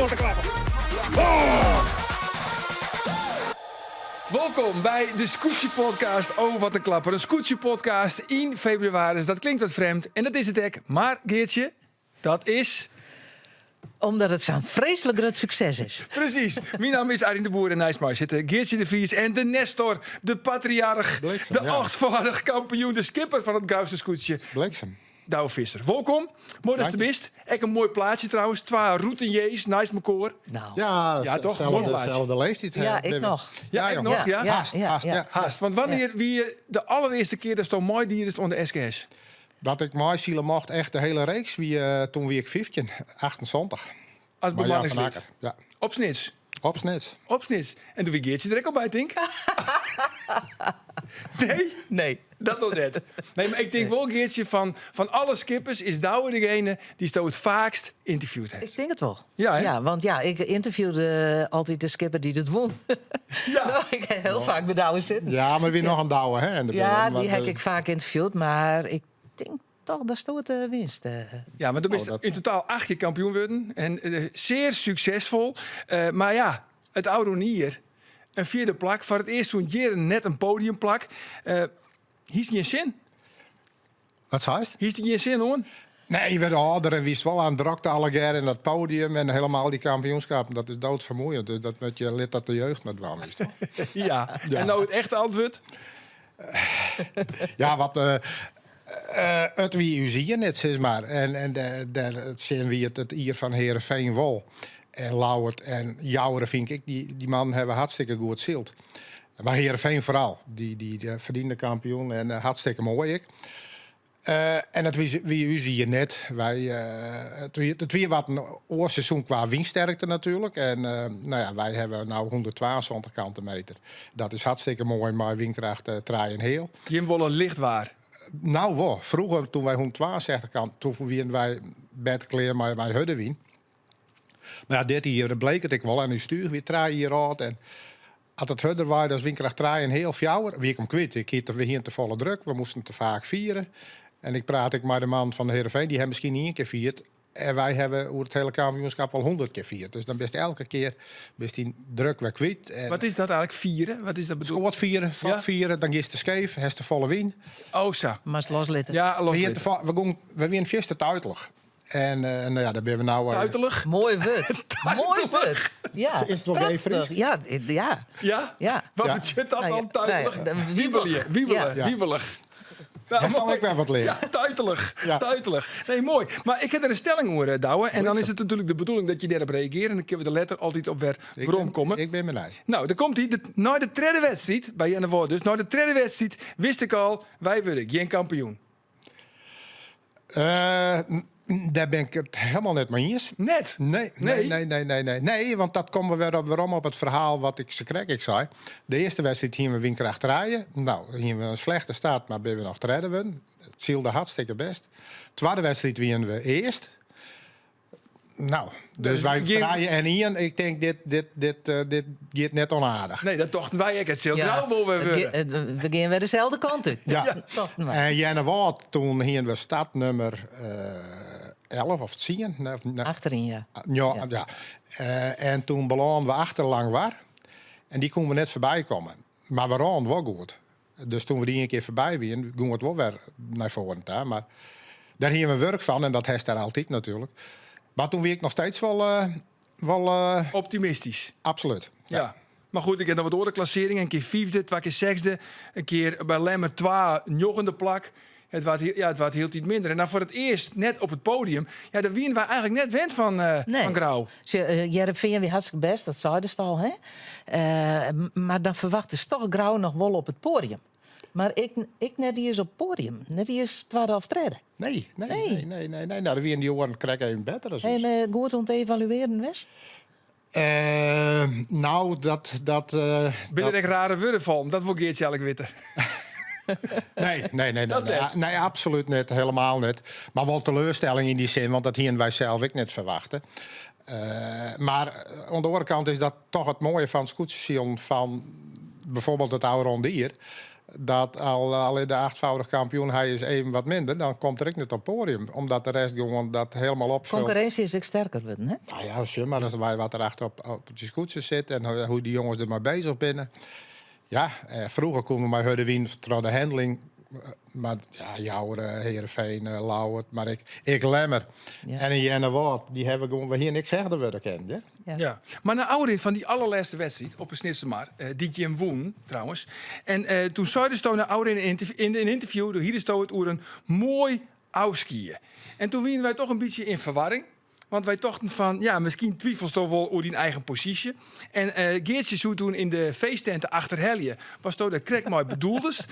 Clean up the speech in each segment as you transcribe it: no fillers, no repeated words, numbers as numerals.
wat te klappen. Oh! Welkom bij de Scootsie Podcast. Oh, wat een klapper. Een Scootsie Podcast in februari. Dus dat klinkt wat vreemd. En dat is het ook. Maar Geertje, dat is... Omdat het zo'n vreselijk groot succes is. Precies. Mijn naam is Arjen de Boer en naast mij zitten Geertje de Vries en de Nestor, de patriarch, Bliksem, de ja. achtvoudig kampioen, de skipper van het Gauwse Scootsie, Bliksem. Douwe Visser. Welkom. Mooi dat je er bent. Ek een mooi plaatje trouwens. 2 routiniers, nice mekaar. Nou, Ja, toch? Mooi plaatje. Dezelfde leeftijd. ja, ik nog. Ja, ik jongen. nog, ja. Ja. Haast. Want wanneer wie je de allereerste keer dat zo'n mooi dier is onder SKS? Dat ik mij zielen mocht echt de hele reeks toen wie ik 15, 28. Als Maar Jan van bemanningslid. Akker. Ja, Op snits. op snits. Op snits. En doe wie Geertje er ook al bij, denk Nee? Nee. Dat nog net. Nee, maar ik denk wel, Geertje, van alle skippers is Douwe degene die Sto het vaakst interviewd heeft. Ik denk het wel. Ja, hè? Want ik interviewde altijd de skipper die het won. Ja. Ik heb heel vaak bij Douwe zitten. Ja, maar weer nog een douwe, hè? En de Ja, beelden, die maar, heb ik vaak interviewd. Maar ik denk toch dat Stoot de winst. Ja, maar dan ben je dat- in totaal 8 keer kampioen worden. En zeer succesvol. Maar ja, het oude nier. Een 4e plak. Voor het eerst zo'n jaar net een podiumplak. Hier is niet zin. Wat zei het? Hier is niet zin, hoor. Nee, je werd ouder en wist wel aan drukte alle keer in dat podium en helemaal die kampioenschappen. Dat is doodvermoeiend. Dus dat met je lid dat de jeugd met wel is. Ja. En nou het echte antwoord. Ja, wat het wie u zie je net, zeg maar. En het zien wie het hier van Heerenveen wol. En Lauwert en Jouweren vind ik, die man hebben hartstikke goed zield. Maar Heerenveen vooral, die verdiende kampioen en hartstikke mooi ik. En het wie u zie je net. Het weer wat een oorseizoen qua windsterkte natuurlijk. En wij hebben nou 122 kantenmeter. Dat is hartstikke mooi, maar windkracht draaien heel. Jim Wolle licht waar. Nou, wel. Vroeger, toen wij 162 kanten, toen waren wij bedkleer maar wij hudden wien. Maar ja, dit hier bleek het ik wel. En nu stuur weer draaien hier uit. En als het hudder was, dus windkracht draaien heel fjouwer. Wie ik hem kwijt. Ik hield weer hier te volle druk. We moesten te vaak vieren. En ik praat met de man van de Heerenveen. Die hebben misschien niet 1 keer vierd. En wij hebben over het hele kampioenschap al 100 keer vierd. Dus dan best elke keer best die druk weer kwijt. En Wat is dat eigenlijk? Vieren? Wat is dat bedoeld? scoort vieren, vak Ja. vieren. Dan is de scheef, heeft de volle wien. Oh, zo. Maar het loslitten. Ja, los. We winnen vierste tuitelig. En daar ben we nou... Tuitelig? Mooi wut. Mooi wut. Ja. Is het wel prachtig. Fries? Ja. Ja? Ja. Wat Ja. betekent dat Nee, dan tuitelig? nee, Wiebelen, Ja. wiebelig. Nou, Daar zal mooi. ik wel wat leren. Ja, tuitelig. Ja. Tuitelig. Nee, mooi. Maar ik heb er een stelling horen, Douwe. En dan is het natuurlijk de bedoeling dat je daarop reageert. En dan kunnen we de letter altijd op weer waarom komen. Ik ben benieuwd. Nou, dan komt hij. Na de derde wedstrijd, bij Janne Woord dus. Na de derde wedstrijd wist ik al, wij worden geen kampioen. Daar ben ik het helemaal net mee eens. Net. Nee, want dat komen we weer op het verhaal wat ik ik zei. De eerste wedstrijd hier we windkracht draaien. Nou, hier we een slechte start, maar ben we nog te redden. Het zielde hartstikke best. Tweede wedstrijd winnen we eerst. Nou, dus wij geen- draaien en hier. Ik denk, dit gaat net onaardig. Nee, dat dachten wij ook. Het zil Ja. grauw wil we worden. We gaan weer dezelfde kant uit. Ja. Toch, maar. En Janne Woord, toen hier we startnummer 11 of 10. Achterin, ja. Ja. En toen belanden we achterlang waar. En die konden we net voorbij komen. Maar we randen wel goed. Dus toen we die 1 keer voorbij waren, gingen we het wel weer naar voren. Daar. Maar daar hier we werk van. En dat heeft daar altijd natuurlijk. Maar toen werd ik nog steeds wel Optimistisch. absoluut. Ja. Maar goed, ik heb nog wat door de klassering. Een keer 5e, 2 keer 6e. Een keer bij Lemmer 2, 9e plak. Het was heel iets minder. En dan voor het eerst net op het podium. Ja, daar winnen wij eigenlijk net wend van Grauw. Jereveen weer hartstikke best, dat zei de al. Hè? Maar dan verwachten ze toch Grauw nog wel op het podium. Maar ik net die is op het podium. Net die is tweede of derde. Nee. Nou, dan weer die oren krijgen even beter. Dus. En goed om te evalueren, West? Nou, dat Binnen ik rare woorden vallen. Dat wil Geertje eigenlijk weten. Nee, absoluut niet. Helemaal niet. Maar wel teleurstelling in die zin, want dat hier wij zelf ik net verwachten. Maar aan de andere kant is dat toch het mooie van scootsen van bijvoorbeeld het oude rondier. dat al in de 8-voudig kampioen hij is even wat minder, dan komt er ook niet op het podium. Omdat de rest gewoon dat helemaal opvult. Concurrentie is ook sterker worden, hè? Nou ja, zeg maar, als wij wat erachter op die scooters zit en hoe die jongens er maar bezig binnen. Ja, vroeger konden we maar wien door de handling. Maar ja, Jouwer, Heerenveen, Lauwert, maar ik Lemmer. Ja. En in Jenne Woord, die hebben gewoon we hier niks zeggen worden kent. Hè? Ja. Ja. Maar na oude van die allerlaatste wedstrijd op een Snitselmaar, die je hem won trouwens. En toen zei de naar oude in een interview, door hier het over een mooi skiën. En toen waren wij toch een beetje in verwarring. Want wij dachten van, ja, misschien twijfels toch wel over die eigen positie. En Geertje zo toen in de feesttenten achter Helje was toch de krek mooi bedoeldest.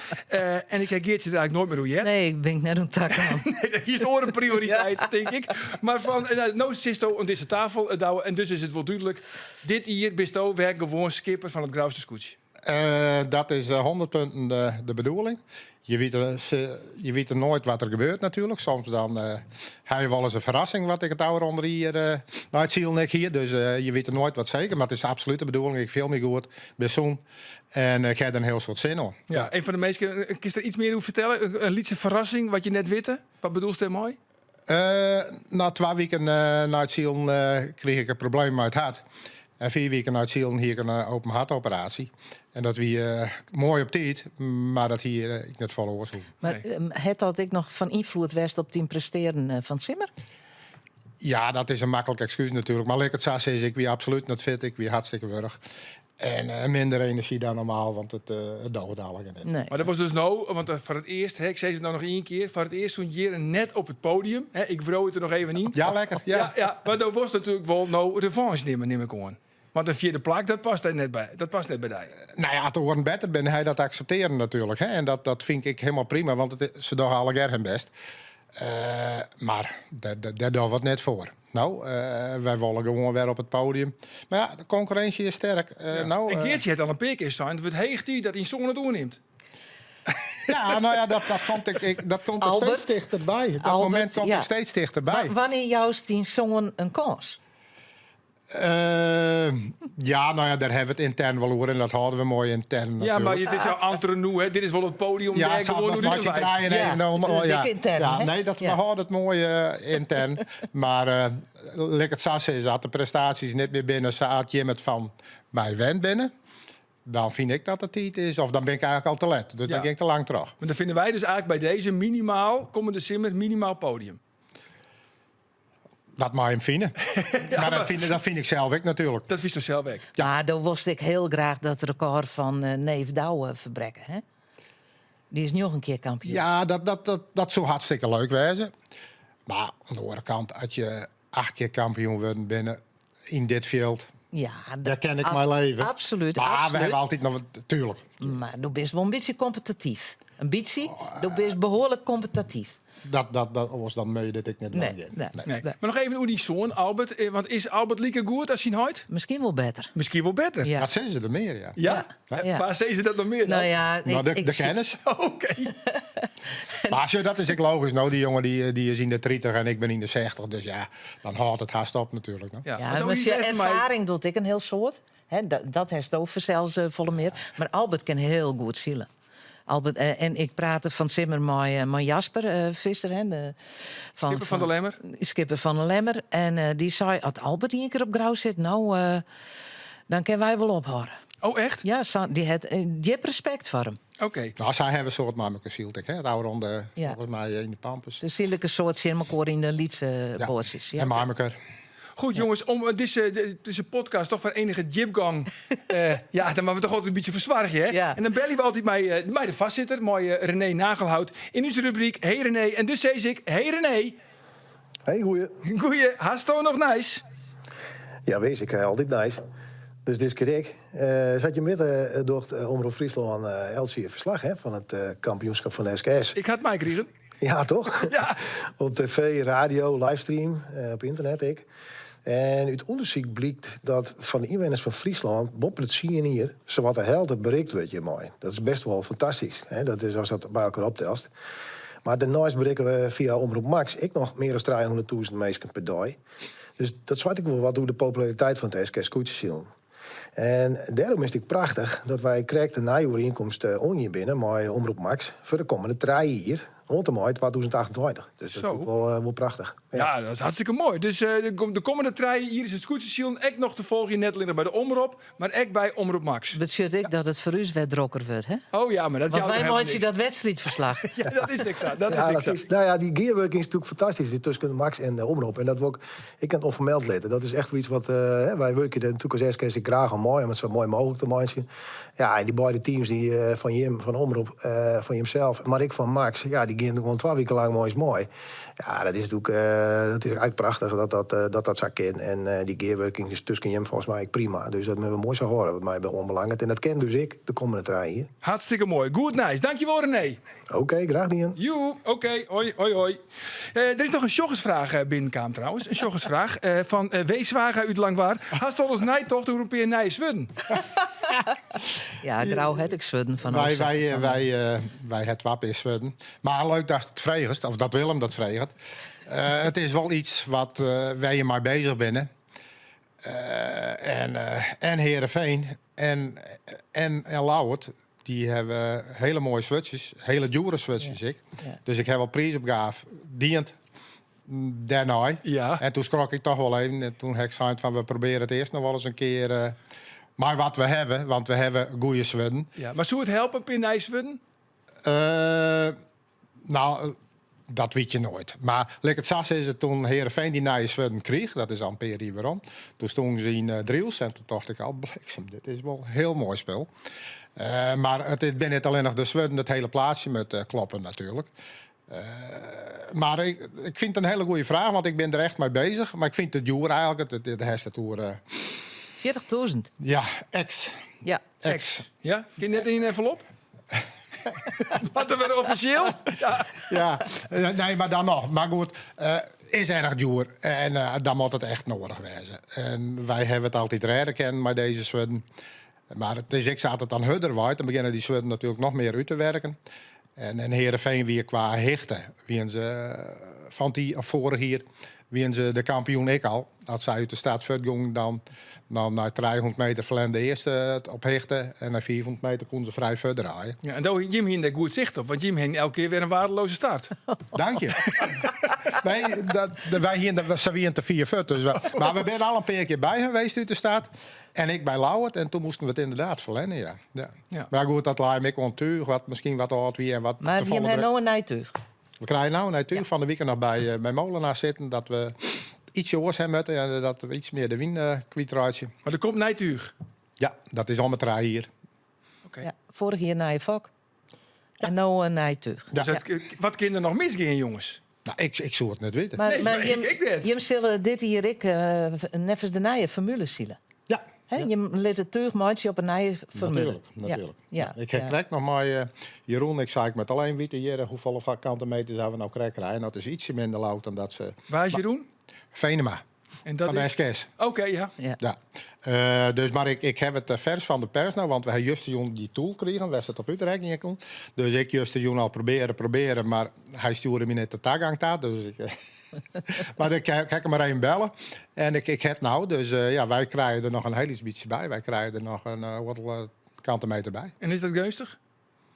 En ik heb Geertje er eigenlijk nooit meer hoe je. Nee, ik ben net een takken. Nee, dat is de prioriteit, denk ik. Maar van, nou zit je aan deze tafel, Douwe, en dus is het wel duidelijk. Dit hier bist ook weer gewoon skipper van het Grauwste Scootje. Dat is 100 punten de bedoeling. Je weet er nooit wat er gebeurt natuurlijk. Soms dan heb je wel eens een verrassing wat ik het oude onder hier naar het ziel hier. Dus je weet er nooit wat zeker. Maar het is absoluut de bedoeling. Ik veel meer goed bij zoen. En ik heb er een heel soort zin in. Ja, een van de meesten. Kun je er iets meer over vertellen? Een liedje verrassing wat je net witte. Wat bedoelt je mooi? Na 2 weken na het ziel kreeg ik een probleem met het hart. En 4 weken na het ziel hier een open hartoperatie. En dat wie mooi op tijd, maar dat hier ik net vol oorzoek. Maar het had ik nog van invloed west op die presteren van Simmer? Ja, dat is een makkelijk excuus natuurlijk. Maar lekker het is ik wie absoluut niet fit. Ik wie hartstikke wurg. En minder energie dan normaal, want het dood dadelijk net. Nee. Maar dat was dus nou, want voor het eerst, ik zei het nou nog 1 keer, voor het eerst zo'n jaar net op het podium. Ik vroeg het er nog even in. Ja, lekker. Ja. Ja, maar dan was natuurlijk wel nou revanche neem ik gewoon. Want een 4e plak, dat past er net bij. Dat past net bij die. Nou ja, toch een beter ben hij dat accepteren natuurlijk. Hè? En dat vind ik helemaal prima, want ze doen alle hun best. Maar daar doen we het net voor. Nou, wij willen gewoon weer op het podium. Maar ja, de concurrentie is sterk. Nou, en Geertje het al een paar keer zijn. Het heet die dat hij zo'n doorneemt. ja, nou ja, dat komt er steeds dichterbij. Dat Albert, moment komt er steeds dichterbij. Wanneer juist die zongen een kans? Ja, nou ja, daar hebben we het intern wel over en dat houden we mooi intern natuurlijk. Ja, maar dit is jouw entre hè. Dit is wel het podium. Ja, daar gewoon hoe als je draaien even. dus Ja, ik intern, ja, hè? nee, we Ja. houden het mooi intern. Maar lekker het sassen is dat de prestaties niet meer binnen staat je met van mij wend binnen. Dan vind ik dat het tijd is. Of dan ben ik eigenlijk al te let. Dus Ja. dan ging ik te lang terug. Maar dan vinden wij dus eigenlijk bij deze minimaal, komende Simmer, minimaal podium. Dat mag je hem vinden. Maar dat vind ik zelf ook natuurlijk. Dat wist toch zelf weg. Ja, dan wist ik heel graag dat record van Neef Douwe verbrekken. Hè? Die is nog een keer kampioen. Ja, dat zou hartstikke leuk wezen. Maar aan de andere kant, als je 8 keer kampioen wordt binnen in dit veld, Ja, daar ken ik mijn leven. Absoluut, Maar we absoluut. hebben altijd nog tuurlijk. Maar du bent wel een beetje competitief. Een beetje, du bent behoorlijk competitief. Dat was dan mee dat ik net Nee, wil. nee. Nee. Maar nog even hoe die zoon, Albert. Want is Albert lieke goed als hij nooit? Misschien wel beter. Misschien wel beter. Ja. Dat zijn ze er meer, ja. Ja? Ja. Waar zeggen ze dat nog meer dan? Nou ja, Nou, de ik kennis. Oké. Maar als je, dat is ik logisch. Nou, die jongen die is in de 30 en ik ben in de 60. Dus ja, dan houdt het haast op natuurlijk. Nou. Ja, Ja, want maar ook je die rest van mij- ervaring doet ik een heel soort. Hè, dat heeft ook zelfs volle meer. Maar Albert kan heel goed zielen. Albert, en ik praatte van Simmer met Jasper Visser. Hè, Skipper van de Lemmer. Skipper van de Lemmer. En die zei, als Albert hier een keer op grauw zit, nou, dan kunnen wij wel ophouden. Oh, echt? Ja, die heeft respect voor hem. Oké. Nou, zij hebben een soort Marmeke Zieltek, hè? Het oude ronde, Ja. volgens mij in de Pampus. Dus zie ik een soort Simmerkoor in de Lietse boosjes. Ja. En Marmeke. Goed, jongens, om deze podcast toch voor enige jipgang. Ja, dan moeten we toch altijd een beetje verzwargen, hè? Ja. En dan bellen we altijd bij de vastzitter, mooie René Nagelhout. In onze rubriek Hey René. En dus zei ik, hey René. Hey, goeie. Goeie, hasto nog nice. Ja, wees ik altijd nice. Dus dit keer ik. Zat je midden door het Omroep Friesland Elsie verslag hè, van het kampioenschap van de SKS? Ik had mij kregen. Ja, toch? Ja. Op tv, radio, livestream, op internet ik. En uit onderzoek blijkt dat van de inwoners van Friesland, boven het zien hier, zowat de helft bereikt wordt je mooi. Dat is best wel fantastisch, hè? Dat is als dat bij elkaar optelt. Maar daarnaast bereiken we via Omroep Max ik nog meer dan 300.000 mensen per dag. Dus dat zwart ik wel wat hoe de populariteit van het SK Scootjes zien. En daarom is het prachtig dat wij krijgen de najooreenkomst onje binnen, maar Omroep Max, voor de komende 3 jaar. Rond de mei 2028. Dus dat Zo. is ook wel prachtig. Ja, dat is hartstikke mooi. Dus de komende 3 hier is het scootserschiel ook nog te volgen. Net alleen bij de Omroep, maar ook bij Omroep Max. Betekent ik dat het voor u wat drokker wordt, hè? Oh ja, maar dat Want jou wij nog maken helemaal dat wedstrijdverslag. niks. Ja, dat is exact. Dat Ja, is dat exact. nou ja, die gearworking is natuurlijk fantastisch die tussen Max en de Omroep. En dat we ook, ik kan het onvermeld laten. Dat is echt iets wat wij werken er natuurlijk als eerste graag aan mooi om het zo mooi mogelijk te maken. Ja, en die beide teams die, van Jim, van Omroep, van Jimzelf, maar ik van Max, ja, die gaan gewoon 12 weken lang mooi. Ja, dat is natuurlijk dat is eigenlijk prachtig dat zo kan. En die gearworking is tussen Jim volgens mij prima. Dus dat moeten we mooi zo horen, wat mij wel onbelangrijk. En dat ken dus ik de komende 3 jaar. Hartstikke mooi. Good nice. Dankjewel René. Oké, graag gedaan. Joe, oké. Hoi, hoi, hoi. Er is nog een joggersvraag binnenkamer trouwens. Een joggersvraag van Weeswagen uit Langwaar. Hast al eens nijtocht Europeer Nij Zweden? Ja, grauw het ik zweden van ons. Wij het wap is Zweden. Maar leuk dat het vreegt, of dat Willem dat vreegt. Het is wel iets wat wij er maar bezig binnen. En Heerenveen en Lauwert, die hebben hele mooie switches. Hele dure switches, Ja. ik. Ja. Dus ik heb wel prijsopgave dient daarna. Ja. En toen schrok ik toch wel even. En toen heb ik gezegd van we proberen het eerst nog wel eens een keer. Maar wat we hebben, want we hebben goede Zweden. Ja, maar zou het helpen in Nij Zweden? Nou, dat weet je nooit. Maar like het sas is het toen Heerenveen die naar Zweden kreeg. Dat is al een periode waarom. Toen stonden ze in drills en toen dacht ik al bliksem. Dit is wel een heel mooi spel. Maar het is binnen alleen nog de Zweden het hele plaatsje met kloppen natuurlijk. Maar ik vind het een hele goede vraag, want ik ben er echt mee bezig. Maar ik vind het duur eigenlijk, de Heste Tour. 40.000. Ja, ex. Ja. Ja? Kun je net in een envelop? Wat er weer officieel? Ja. Ja, nee, maar dan nog. Maar goed, is erg duur. En dan moet het echt nodig wezen. En wij hebben het altijd redden kennen met deze Zweden. Maar het is, ik zat het aan Hudderwaard. Dan beginnen die Zweden natuurlijk nog meer uit te werken. En Heerenveen weer qua hichten. Wie ze van die of vorig jaar, wie ze de kampioen ik al. Als zij uit de stad verging, dan naar 300 meter verlende eerste op hichten. En na 400 meter kon ze vrij verder draaien. Ja, en daar Jim hier goed zicht op, want Jim heeft elke keer weer een waardeloze start. Dank je. Nee, wij hier zijn weer te 4 voet. Dus maar we zijn al een paar keer bij geweest uit de stad. En ik bij Lauwert. En toen moesten we het inderdaad verlennen, ja. Ja. Maar goed, dat laat ik ontuig. Wat misschien wat oud weer en wat Maar te je volle hebt druk. nou een nijtuig. We krijgen nou natuurlijk van de weekend nog bij Molenaar zitten. Dat we ietsje oors hebben moeten. En dat we iets meer de wien kwijtraadje. Maar er komt Nijtuig. Ja, dat is al met rij hier. Oké. Ja. Vorig jaar naar je vak. En nou een nijtuig. Ja. Dus wat kan er nog misgaan, jongens? Nou, ik zou het net weten. Nee, maar ik net. Je zullen dit hier ik neffens de nije formule zielen. Ja. Hè? Je let het terug maatje op een nije formule. Natuurlijk. Ja. Ik krijg nog maar Jeroen, ik zei met alleen weten hier hoeveel vierkante meters hebben we nou krijgen. En dat is ietsje minder loud dan dat ze. Waar is Jeroen? Venema En dat van de is... SKS. Oké, ja. Ja. Ja. Dus maar ik heb het vers van de pers nou, want we hebben juist die tool kregen, waar het op uitrekening kon. Dus ik juist al proberen, maar hij stuurde me net de tag aan taart, dus ik. Maar ik ga hem maar even bellen. En ik heb nou, dus ja, wij krijgen er nog een heel iets bij. Wij krijgen er nog een kantenmeter bij. En is dat gunstig?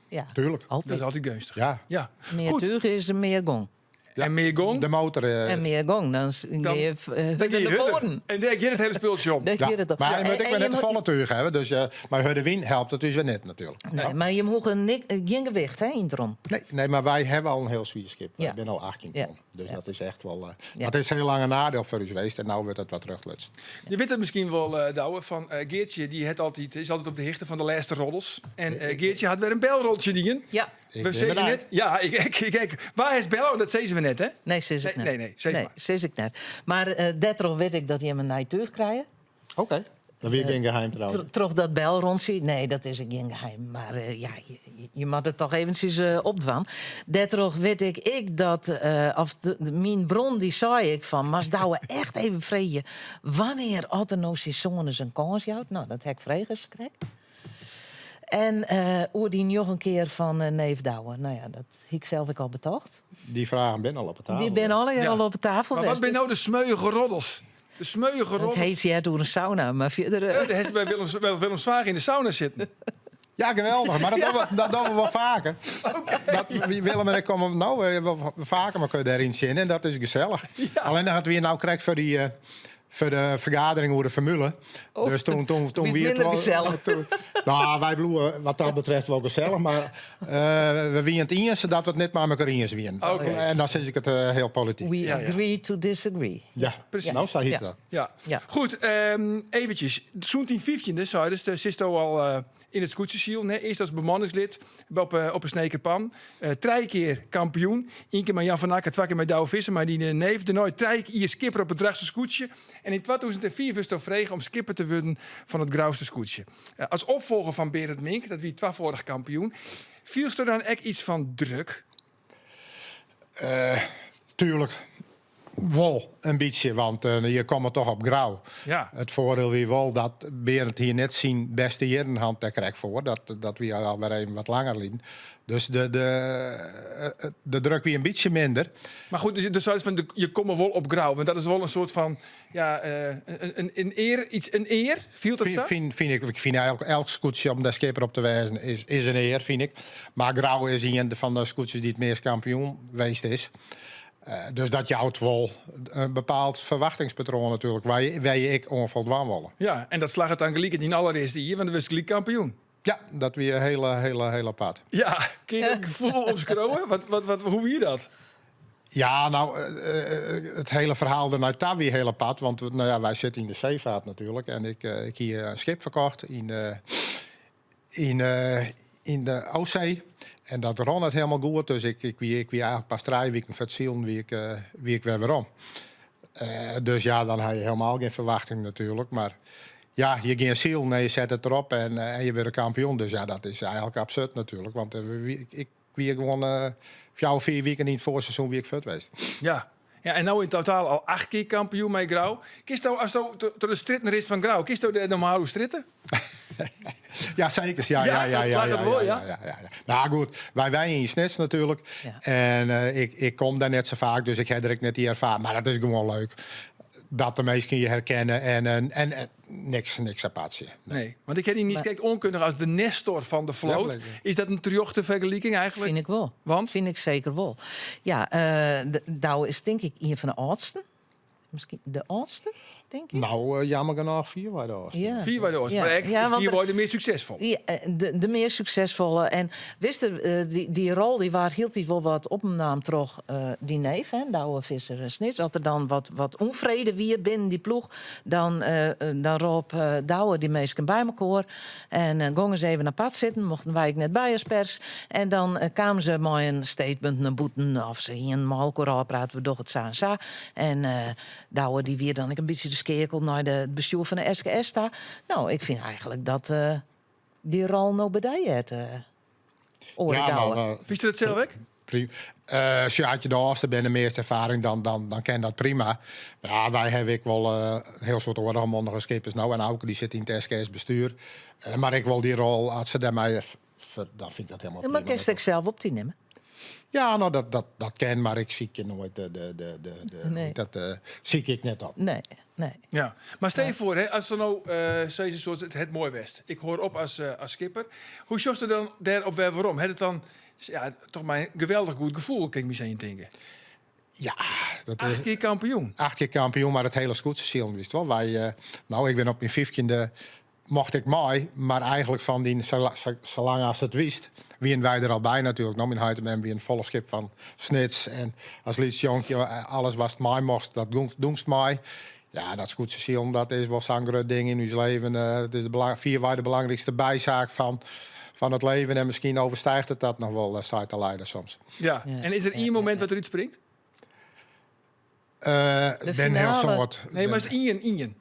Ja. Tuurlijk. Dat Altijd. is altijd gunstig. Ja. Ja. Meer Goed. tuig is er meer gong. Ja. En meer gong? De motor. En meer gong, dan ga je Dan naar kun je voren. hudden. En dan heb je het hele speeltje om. Dan Ja. gaat het op. Maar Ja, je moet ik en wel je net de moet- volle tuig hebben. Dus, maar de win helpt het dus weer net natuurlijk. Nee, maar je moet geen gewicht hè, in erom. Nee, maar wij hebben al een heel zwier schip. Ja. Ik ben al 18 ton. Ja. Dus Ja. dat is echt wel. Ja. Dat is heel lang een nadeel voor u geweest. En nu wordt het wat teruglutst. Je weet het misschien wel, Douwe, van Geertje. Die is altijd op de hichten van de laatste roddels. En Geertje had weer een belroltje die. Ja. Ik We ben zeggen erbij. net. Ja, kijk. Waar is Bel? Dat zeiden we net, hè? Nee, zeg ik net. Nee, zeg maar. zeg ik net. Maar daardoor weet ik dat je hem een nijtuig krijgt. Oké. Dat wil ik geen geheim trouwens. Toch dat bel rondje? Nee, dat is geen geheim. Maar ja, je moet het toch eventjes opdwan. Daardoor weet ik dat, mijn bron die zei ik van, mas douwe echt even vrije. Wanneer had er nou seizoen zijn kans jouwt? Nou, dat heb ik vrij gekregen. En hoe die nog een keer van neef douwen. Nou ja, dat heb ik zelf ook al betaald. Die vragen ben al op het tafel. Die ben alle Ja. al op de tafel. Maar wat geweest, ben dus- nou de smeuïge roddels? De smeuïge Dat rol. heet je door een sauna, maar verder... Daar heeft bij Willem Zwaag in de sauna zitten. Ja, geweldig. Maar dat doen we wel vaker. Willem en ik komen wel vaker maar kunnen daarin zien. En dat is gezellig. Ja. Alleen dan hadden we nou krijg voor de vergadering over de formule. Oh, Dus toen niet wie het minder wel- gezellig. Nou, wij bloeien wat dat betreft wel gezellig. Maar we wien het eens dat we het net maar elkaar eens wien. Oké. En dan zit ik het heel politiek. We Ja, ja. agree to disagree. Ja, Precies. Nou, zei Ja. ik dat. Ja. Ja. Goed, eventjes. Zo'n 15e, zei dus de Sisto al in het scootjesiel. Eerst als bemanningslid op een snekerpan. 3 keer kampioen. 1 keer met Jan van Akker, 2 keer met Douwe Visser. Maar die neef. De nooit 3 keer skipper op het Drachtse scootje. En in 2004 was het vregen om skipper te worden van het Grauwste scootje. Als opvolger van Berend Mink, dat wie 2-vorig kampioen. Viel er dan echt iets van druk? Tuurlijk. Wel een beetje, want je komt toch op grauw. Ja. Het voordeel wie wel dat Berend hier net zijn beste jaren daar krijgt voor. Dat we al weer even wat langer liggen. Dus de druk weer een beetje minder. Maar goed, dus van je komt wel op grauw. Want dat is wel een soort van een eer. Een eer? Viel dat zo? Ik vind elk scootje om de skipper op te wijzen is een eer, vind ik. Maar grauw is een van de scootjes die het meest kampioen geweest is. Dus dat jouwt wel een bepaald verwachtingspatroon natuurlijk, waar ik onvoldaan willen. Ja, en dat slag het dan gelijk in die allereerste hier, want dan was ik gelijk kampioen. Ja, dat weer hele pad. Ja, kun je dat gevoel opschroeven? Hoe wie dat? Ja, nou, het hele verhaal ernaar daar weer hele pad. Want wij zitten in de zeevaart natuurlijk. En ik hier een schip verkocht in de Oostzee. En dat ron het helemaal goed. Dus ik wie eigenlijk pas 3 weken voor het zielen wie ik weer om. Dus ja, dan heb je helemaal geen verwachting natuurlijk. Maar ja, je geen ziel, nee, je zet het erop en je wordt een kampioen. Dus ja, dat is eigenlijk absurd natuurlijk. Want ik wie gewoon 4 weken in het voorseizoen wie ik voor het geweest. Ja. Ja, en nou in totaal al 8 keer kampioen met grauw. Kist nou, als je door de stritner is van grauw, kist nou de normale stritten? Ja, zeker. Ja, dat lijkt het wel, ja. Nou goed, wij in Snits natuurlijk. Ja. En ik kom daar net zo vaak, dus ik heb er net die ervaring. Maar dat is gewoon leuk. Dat de mensen je herkennen en niks apart. Nee, want ik heb die niet kijkt onkundig als de Nestor van de Ja, vloot. blijkbaar. Is dat een terjochte vergelijking eigenlijk? Vind ik wel. Want? Vind ik zeker wel. Ja, Douwe is denk ik een van de oudsten. Misschien de oudste, denk ik. Nou, jammer genoeg 4 wij daar. Ja. 4 bij de Oost. Ja. Maar eigenlijk Ja, is want 4 worden meer succesvol. Ja, de meer succesvolle. En wist je, die rol die hield hij wel wat opnam toch die neef, hè, Douwe Visser Snits. Als er dan wat onvrede wie binnen die ploeg, dan roep Douwe die meesten bij elkaar. En gingen ze even naar pad zitten, mochten wij net bij als pers. En dan kwamen ze met een statement naar boeten. Of ze hier met elkaar praten we toch het sa. En Douwe die weer dan een beetje de skekel naar het bestuur van de SKS daar. Nou, ik vind eigenlijk dat die rol nou bij het Ja, nou, Wist je dat zelf ook? als je uit je de Oosten bent de meeste ervaring, dan ken dat prima. Ja, wij hebben ik wel een heel soort oorlogmondige skippers nou. En ook die zit in het SKS bestuur. Maar ik wil die rol, als ze daarmee, dan vind ik dat helemaal maar prima. kerst ik zelf op te nemen. Ja, nou, dat ken, maar ik zie je nooit. Nee. Dat zie ik net op. Nee. Ja, maar stel je voor, hè, als er nou zo'n soort het mooi west. Ik hoor op als skipper. Hoe zocht er dan daarop weer waarom? Had het dan toch maar een geweldig goed gevoel, kan ik me zijn denken. Ja, dat 8 is keer kampioen. 8 keer kampioen, maar het hele scootserziel wist wel. Ik ben op mijn 15e mocht ik mooi, maar eigenlijk van die zolang als het wist, wie wij er al bij natuurlijk. Nou, in Huitem wie een volle schip van Snits en als liedjonkje alles was het mij mocht, dat doenst mij. Ja, dat scootserziel, dat is wel zo'n groot ding in uw leven. Het is de belangrijkste bijzaak van het leven en misschien overstijgt het dat nog wel, saai te leiden soms. Ja. En is er één moment wat eruit springt? Ben heel finale. soort. Nee, maar is het Ian?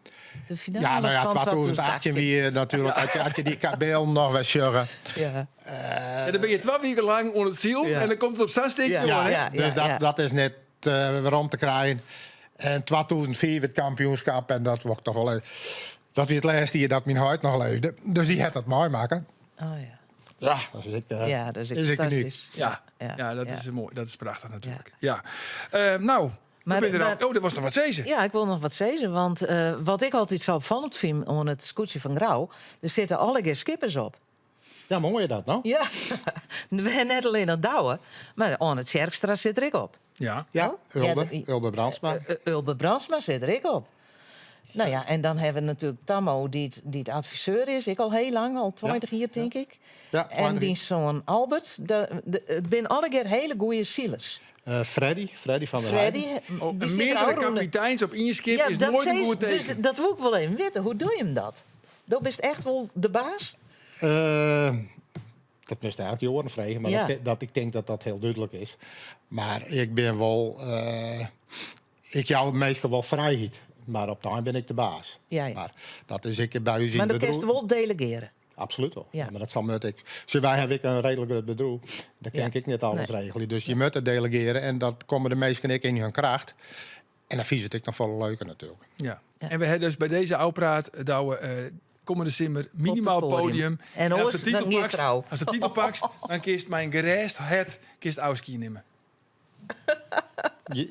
De finale Ja, nou ja, van 2018 wie natuurlijk, had je die kabel nog wel sjuggen. Ja. Ja, dan ben je 2 weken lang onder het ziel Ja. en dan komt het op Sastik. Ja. Dus dat is net waarom te krijgen. En 2004 het kampioenschap en dat wordt toch wel. Dat weer het laatste jaar dat mijn huid nog leefde. Dus die had dat mooi maken. Oh ja. Ja, dat is ik. Dat is is ik fantastisch. Ja, dat ja. is mooi. Dat is prachtig natuurlijk. Ja. Nou, Dat was nog wat zezen. Ja, ik wil nog wat zeggen. Want wat ik altijd zo opvallend vind aan het scootje van Grauw... er zitten alle skippers op. Ja, maar hoor je dat nou? Ja, we hebben net alleen het Douwen, maar aan het Zerkstraat zit er ik op. Ja. Ja, Oh? Ulbe Brandsma. Ulbe Brandsma zit er ik op. Nou ja, en dan hebben we natuurlijk Tammo, die het adviseur is. Ik al heel lang, al 20 jaar denk ik. Ja, En die zoon Albert. Het zijn alle keer hele goede zielers. Freddy van der Freddy, Heijden. die zit er Meerdere ook onder. kapiteins op inskip Ja, is dat nooit een zei goed ze, teken. dus dat wil ik wel even weten. Hoe doe je hem dat? Dat bent echt wel de baas? Dat moest eigenlijk die oren vragen, maar Ja. ik denk dat dat heel duidelijk is. Maar ik ben wel... ik jou meestal wel vrijheid. Maar op de hand ben ik de baas. Ja, ja. Maar dat is ik bij u zien Maar dan kun bedroeg. je wel delegeren. Absoluut wel. Ja. Ja, maar dat zal moet ik. Zo wij hebben ik een redelijk groot bedroeg. Dat kan Ja. ik niet alles Nee. regelen. Dus je moet het delegeren en dat komen de meesten ik in hun kracht. En dan vies het ik nog wel leuker natuurlijk. Ja. Ja. En we hebben dus bij deze Oupraat komende simmer minimaal Op het podium. podium. En als oors, dan is trouw. als de titel pakt, dan kist mijn gerest het kist Auski nemen.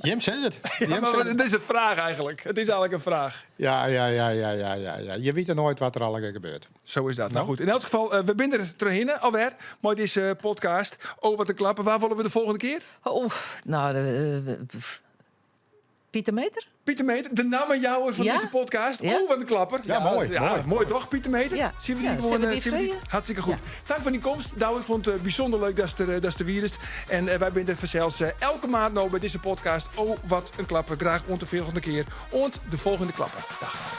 Jim zegt het. Ja, Jim maar zegt het is een vraag eigenlijk. Het is eigenlijk een vraag. ja. Je weet er nooit wat er allemaal gebeurt. Zo is dat. Nou Nou. goed. In elk geval, we binden er terug alweer. Maar deze podcast over wat te klappen. Waar willen we de volgende keer? Oh, nou, Pieter Meter? Pieter Meter, de naamjouwer van Ja? deze podcast. Ja? Oh, wat een klapper. Ja, mooi, mooi. Mooi toch, Pieter Meter? Ja. Zien we Ja, die gewoon? zullen we die zien we die? vreden? Hartstikke goed. Ja. Dank voor die komst. Douwe, ik vond het bijzonder leuk dat je er is. En wij binden er zelfs elke maand nou bij deze podcast. Oh, wat een klapper. Graag ont de volgende keer. Ont de volgende klapper. Dag.